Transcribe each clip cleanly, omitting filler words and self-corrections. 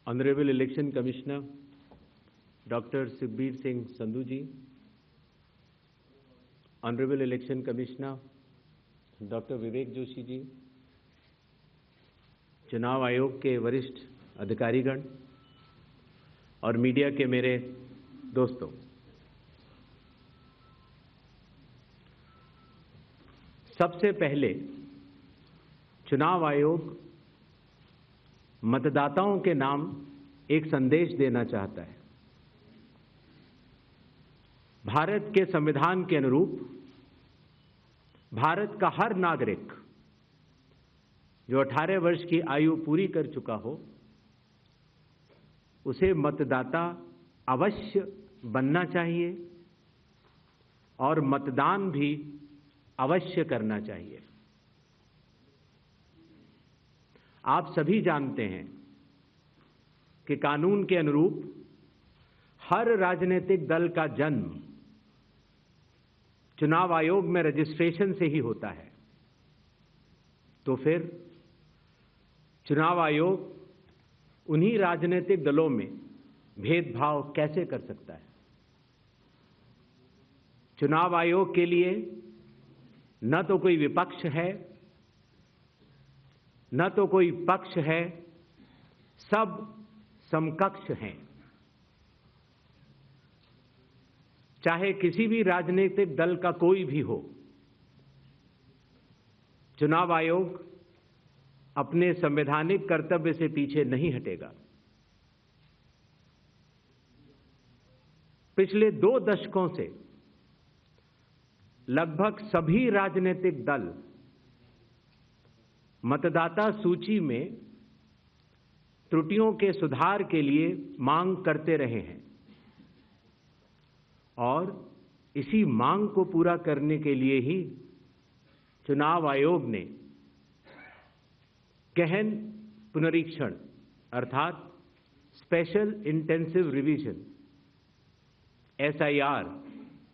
Honorable Election Commissioner Dr. Sukhbir Singh Sandhu ji, Honorable Election Commissioner Dr. Vivek Joshi जी, चुनाव आयोग के वरिष्ठ अधिकारीगण और मीडिया के मेरे दोस्तों, सबसे पहले चुनाव आयोग मतदाताओं के नाम एक संदेश देना चाहता है। भारत के संविधान के अनुरूप भारत का हर नागरिक जो 18 वर्ष की आयु पूरी कर चुका हो, उसे मतदाता अवश्य बनना चाहिए और मतदान भी अवश्य करना चाहिए। आप सभी जानते हैं कि कानून के अनुरूप हर राजनीतिक दल का जन्म चुनाव आयोग में रजिस्ट्रेशन से ही होता है। तो फिर चुनाव आयोग उन्हीं राजनीतिक दलों में भेदभाव कैसे कर सकता है? चुनाव आयोग के लिए न तो कोई विपक्ष है, न तो कोई पक्ष है, सब समकक्ष हैं। चाहे किसी भी राजनीतिक दल का कोई भी हो, चुनाव आयोग अपने संवैधानिक कर्तव्य से पीछे नहीं हटेगा। पिछले 2 दशकों से लगभग सभी राजनीतिक दल मतदाता सूची में त्रुटियों के सुधार के लिए मांग करते रहे हैं और इसी मांग को पूरा करने के लिए ही चुनाव आयोग ने गहन पुनरीक्षण अर्थात स्पेशल इंटेंसिव रिवीजन SIR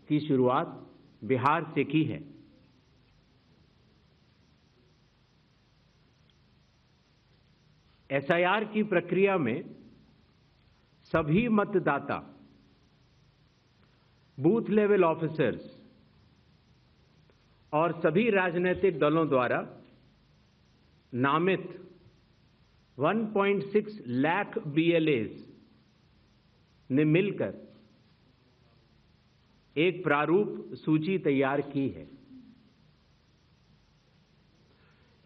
की शुरुआत बिहार से की है। SIR की प्रक्रिया में सभी मतदाता बूथ लेवल ऑफिसर्स और सभी राजनीतिक दलों द्वारा नामित 1.6 लाख BLAs ने मिलकर एक प्रारूप सूची तैयार की है।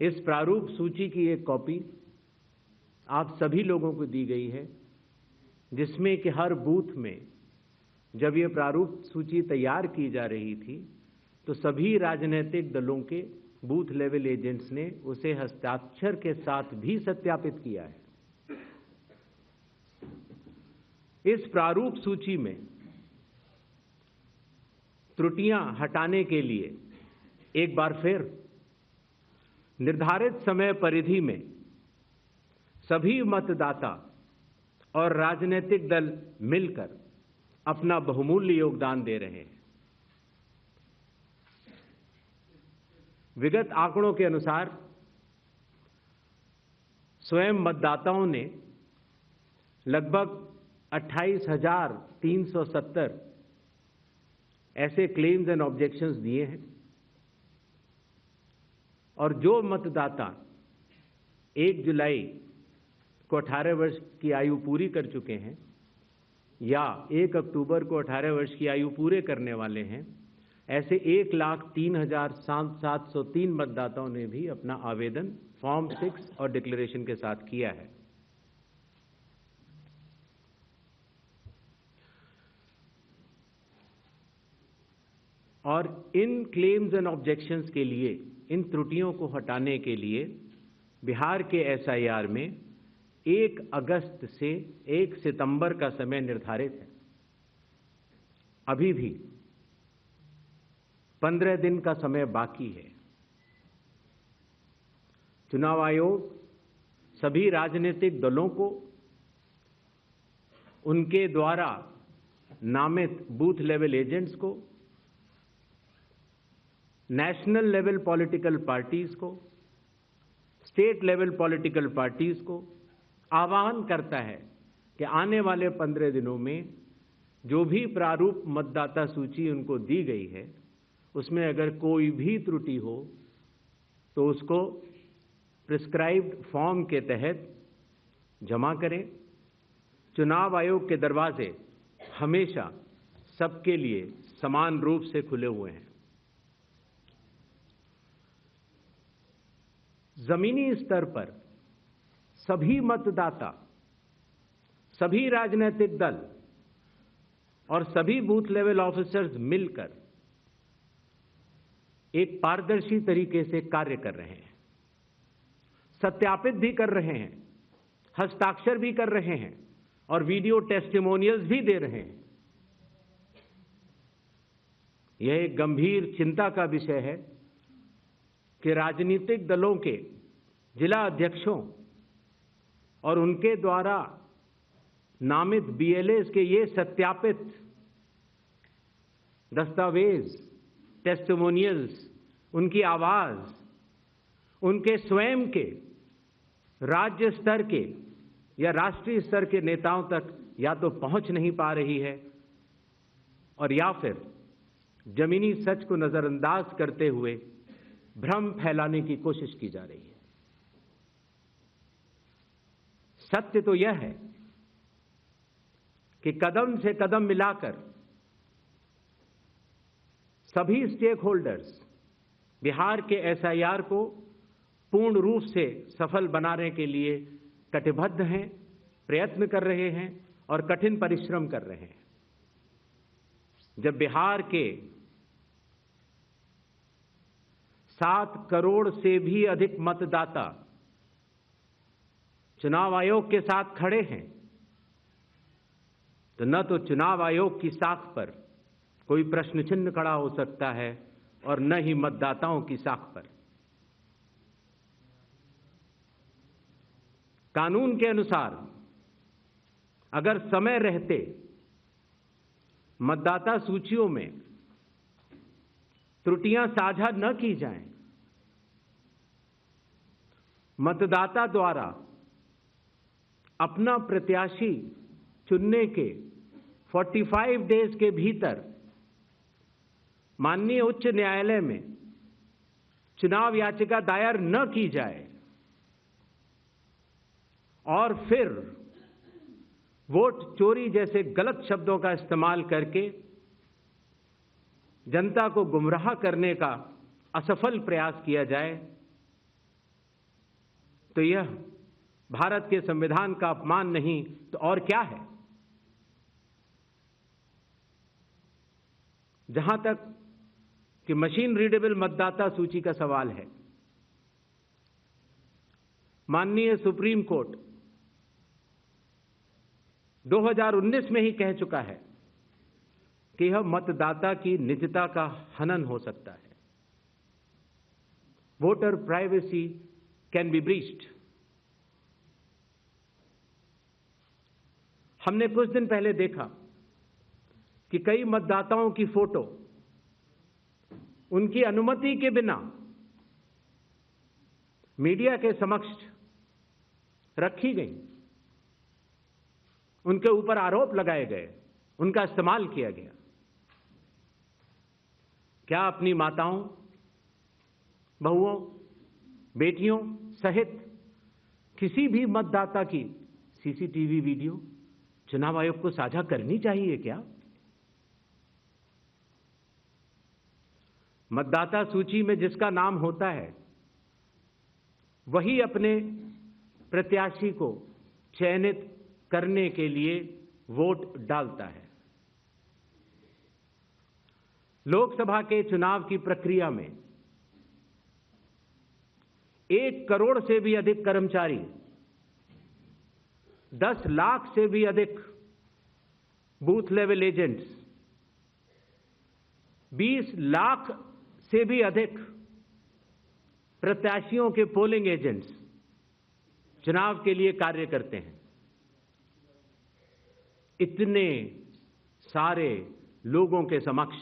इस प्रारूप सूची की एक कॉपी आप सभी लोगों को दी गई है, जिसमें कि हर बूथ में जब ये प्रारूप सूची तैयार की जा रही थी तो सभी राजनीतिक दलों के बूथ लेवल एजेंट्स ने उसे हस्ताक्षर के साथ भी सत्यापित किया है। इस प्रारूप सूची में त्रुटियां हटाने के लिए एक बार फिर निर्धारित समय परिधि में सभी मतदाता और राजनीतिक दल मिलकर अपना बहुमूल्य योगदान दे रहे हैं। विगत आंकड़ों के अनुसार स्वयं मतदाताओं ने लगभग 28,370 ऐसे क्लेम्स एंड ऑब्जेक्शंस दिए हैं और जो मतदाता 1 जुलाई को 18 वर्ष की आयु पूरी कर चुके हैं या 1 अक्टूबर को 18 वर्ष की आयु पूरे करने वाले हैं, ऐसे 1,03,703 मतदाताओं ने भी अपना आवेदन फॉर्म 6 और डिक्लेरेशन के साथ किया है। और इन क्लेम्स एंड ऑब्जेक्शंस के लिए, इन त्रुटियों को हटाने के लिए बिहार के SIR में 1 अगस्त से 1 सितंबर का समय निर्धारित है। अभी भी 15 दिन का समय बाकी है। चुनाव आयोग सभी राजनीतिक दलों को उनके द्वारा नामित बूथ लेवल एजेंट्स को, नेशनल लेवल पॉलिटिकल पार्टीज को, स्टेट लेवल पॉलिटिकल पार्टीज को आह्वान करता है कि आने वाले 15 दिनों में जो भी प्रारूप मतदाता सूची उनको दी गई है उसमें अगर कोई भी त्रुटि हो तो उसको प्रिस्क्राइब्ड फॉर्म के तहत जमा करें। चुनाव आयोग के दरवाजे हमेशा सबके लिए समान रूप से खुले हुए हैं। जमीनी स्तर पर सभी मतदाता, सभी राजनीतिक दल और सभी बूथ लेवल ऑफिसर्स मिलकर एक पारदर्शी तरीके से कार्य कर रहे हैं, सत्यापित भी कर रहे हैं, हस्ताक्षर भी कर रहे हैं और वीडियो टेस्टिमोनियल्स भी दे रहे हैं। यह एक गंभीर चिंता का विषय है कि राजनीतिक दलों के जिला अध्यक्षों और उनके द्वारा नामित बीएलएस के ये सत्यापित दस्तावेज, टेस्टिमोनियल्स, उनकी आवाज, उनके स्वयं के राज्य स्तर के या राष्ट्रीय स्तर के नेताओं तक या तो पहुंच नहीं पा रही है और या फिर जमीनी सच को नजरअंदाज करते हुए भ्रम फैलाने की कोशिश की जा रही है। सत्य तो यह है कि कदम से कदम मिलाकर सभी स्टेक होल्डर्स बिहार के एसआईआर को पूर्ण रूप से सफल बनाने के लिए कटिबद्ध हैं, प्रयत्न कर रहे हैं और कठिन परिश्रम कर रहे हैं। जब बिहार के 7 करोड़ से भी अधिक मतदाता चुनाव आयोग के साथ खड़े हैं तो न तो चुनाव आयोग की साख पर कोई प्रश्न चिन्ह खड़ा हो सकता है और न ही मतदाताओं की साख पर। कानून के अनुसार अगर समय रहते मतदाता सूचियों में त्रुटियां साझा न की जाएं, मतदाता द्वारा अपना प्रत्याशी चुनने के 45 डेज के भीतर माननीय उच्च न्यायालय में चुनाव याचिका दायर न की जाए और फिर वोट चोरी जैसे गलत शब्दों का इस्तेमाल करके जनता को गुमराह करने का असफल प्रयास किया जाए तो यह भारत के संविधान का अपमान नहीं तो और क्या है। जहां तक कि मशीन रीडेबल मतदाता सूची का सवाल है, माननीय सुप्रीम कोर्ट 2019 में ही कह चुका है कि यह मतदाता की निजता का हनन हो सकता है। Voter privacy can be breached. हमने कुछ दिन पहले देखा कि कई मतदाताओं की फोटो उनकी अनुमति के बिना मीडिया के समक्ष रखी गई, उनके ऊपर आरोप लगाए गए, उनका इस्तेमाल किया गया। क्या अपनी माताओं, बहुओं, बेटियों सहित किसी भी मतदाता की सीसीटीवी वीडियो चुनाव आयोग को साझा करनी चाहिए क्या? मतदाता सूची में जिसका नाम होता है वही अपने प्रत्याशी को चयनित करने के लिए वोट डालता है। लोकसभा के चुनाव की प्रक्रिया में 1 करोड़ से भी अधिक कर्मचारी, 10 लाख से भी अधिक बूथ लेवल एजेंट्स, 20 लाख से भी अधिक प्रत्याशियों के पोलिंग एजेंट्स चुनाव के लिए कार्य करते हैं। इतने सारे लोगों के समक्ष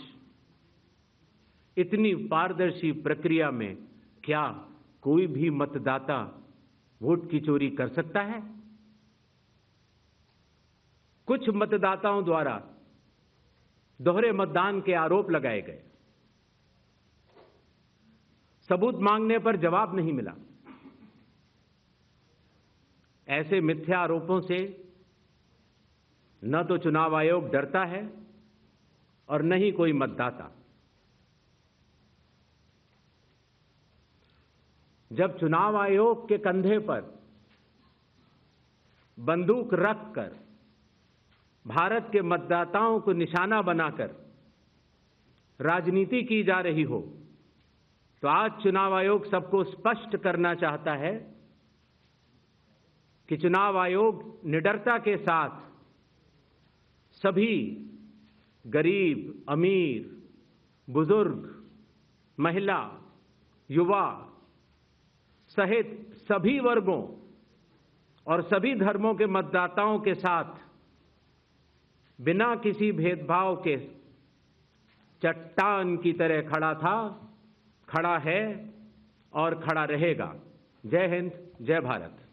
इतनी पारदर्शी प्रक्रिया में क्या कोई भी मतदाता वोट की चोरी कर सकता है? कुछ मतदाताओं द्वारा दोहरे मतदान के आरोप लगाए गए। सबूत मांगने पर जवाब नहीं मिला। ऐसे मिथ्या आरोपों से न तो चुनाव आयोग डरता है और न ही कोई मतदाता। जब चुनाव आयोग के कंधे पर बंदूक रखकर भारत के मतदाताओं को निशाना बनाकर राजनीति की जा रही हो, तो आज चुनाव आयोग सबको स्पष्ट करना चाहता है कि चुनाव आयोग निडरता के साथ सभी गरीब, अमीर, बुजुर्ग, महिला, युवा सहित सभी वर्गों और सभी धर्मों के मतदाताओं के साथ बिना किसी भेदभाव के चट्टान की तरह खड़ा था, खड़ा है और खड़ा रहेगा। जय हिंद, जय भारत।